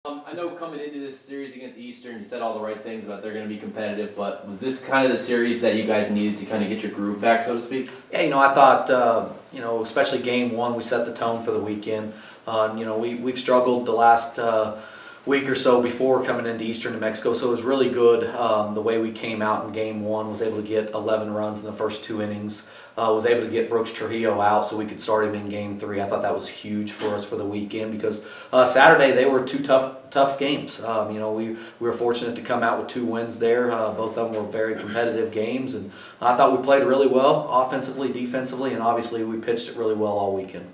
I know coming into this series against Eastern, you said all the right things about they're going to be competitive, but was this kind of the series that you guys needed to kind of get your groove back, so to speak? Yeah, I thought, especially game one, we set the tone for the weekend. We've struggled the last week or so before coming into Eastern New Mexico, so it was really good the way we came out in game one, was able to get 11 runs in the first 2 innings, was able to get Brooks Trujillo out so we could start him in game 3. I thought that was huge for us for the weekend because Saturday they were 2 tough games. We were fortunate to come out with 2 wins there. Both of them were very competitive games, and I thought we played really well offensively, defensively, and obviously we pitched it really well all weekend.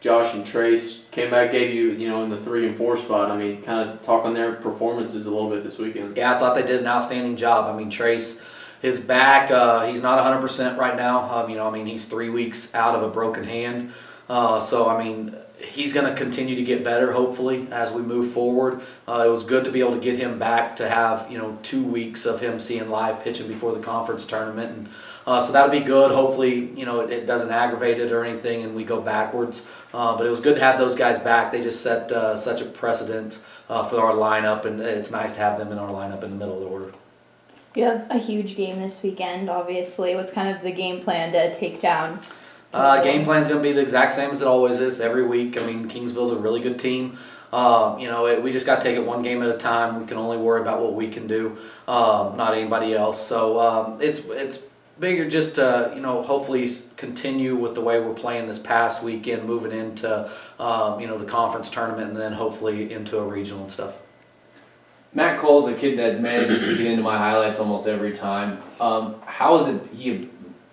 Josh and Trace came back, gave you, in the 3 and 4 spot. I mean, kind of talk on their performances a little bit this weekend. Yeah, I thought they did an outstanding job. Trace, his back, he's not 100% right now. He's 3 weeks out of a broken hand. He's going to continue to get better, hopefully, as we move forward. It was good to be able to get him back to have, 2 weeks of him seeing live pitching before the conference tournament. And so that'll be good. Hopefully, it doesn't aggravate it or anything and we go backwards. But it was good to have those guys back. They just set such a precedent for our lineup, and it's nice to have them in our lineup in the middle of the order. You have a huge game this weekend, obviously. What's kind of the game plan to take down? Game plan's going to be the exact same as it always is every week. Kingsville's a really good team. We just got to take it one game at a time. We can only worry about what we can do, not anybody else. So it's bigger just to, hopefully continue with the way we're playing this past weekend, moving into, the conference tournament, and then hopefully into a regional and stuff. Matt Cole's a kid that manages to get into my highlights almost every time.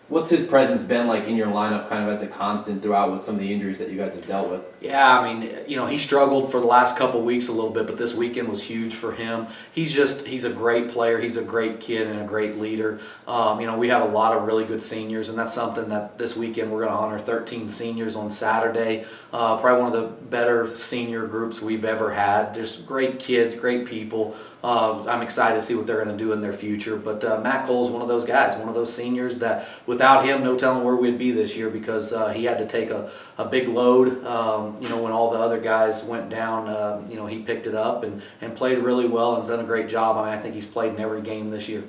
What's his presence been like in your lineup kind of as a constant throughout with some of the injuries that you guys have dealt with? Yeah, he struggled for the last couple of weeks a little bit, but this weekend was huge for him. He's a great player. He's a great kid and a great leader. We have a lot of really good seniors, and that's something that this weekend we're going to honor 13 seniors on Saturday. Probably one of the better senior groups we've ever had. Just great kids, great people. I'm excited to see what they're going to do in their future. But Matt Cole's one of those guys, one of those seniors that without him, no telling where we'd be this year because he had to take a big load. When all the other guys went down, he picked it up and played really well and has done a great job. I think he's played in every game this year.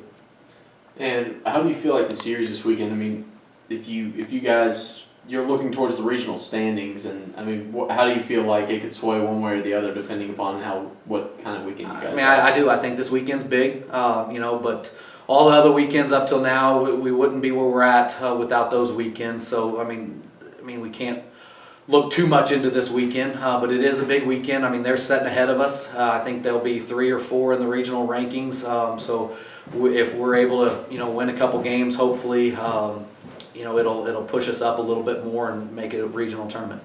And how do you feel like the series this weekend? If you guys, you're looking towards the regional standings, and how do you feel like it could sway one way or the other depending upon what kind of weekend you guys have? I do. I think this weekend's big, but all the other weekends up till now, we wouldn't be where we're at without those weekends. So, we can't look too much into this weekend, but it is a big weekend. They're setting ahead of us. I think they'll be 3 or 4 in the regional rankings. So if we're able to, win a couple games, hopefully, it'll push us up a little bit more and make it a regional tournament.